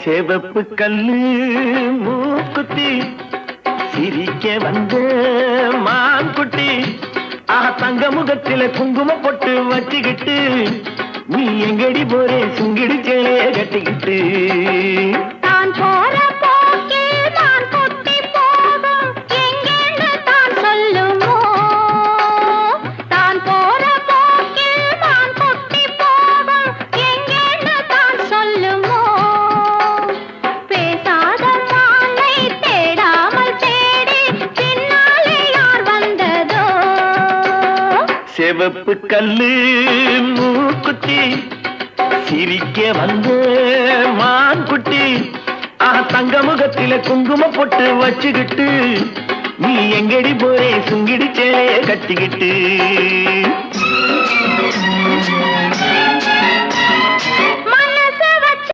செவப்பு கல்லு மூக்குத்தி சிரிக்க வந்த மான்குட்டி தங்க முகத்தில குங்கும பொட்டு வச்சுக்கிட்டு நீ எங்கடி போறே சுங்கிடி சேலைய கட்டிக்கிட்டு நான் போற போக்கில் நான் கொட்டி போகும் எங்கேன்னு தான் சொல்லுமோ நான் போற போக்கில் நான் கொட்டி போகும் எங்கேன்னு தான் சொல்லுமோ பேசாத மாலை தேடாமல் தேடி பின்னாலே யார் வந்ததோ செவப்பு கல்லு மூக்குத்தி சிரிக்க வந்த மான்குட்டி தங்க முகத்தில குங்கும பொட்டு வச்சுக்கிட்டு நீ எங்கடி போறே சுங்கிடி சேலைய கட்டிக்கிட்டு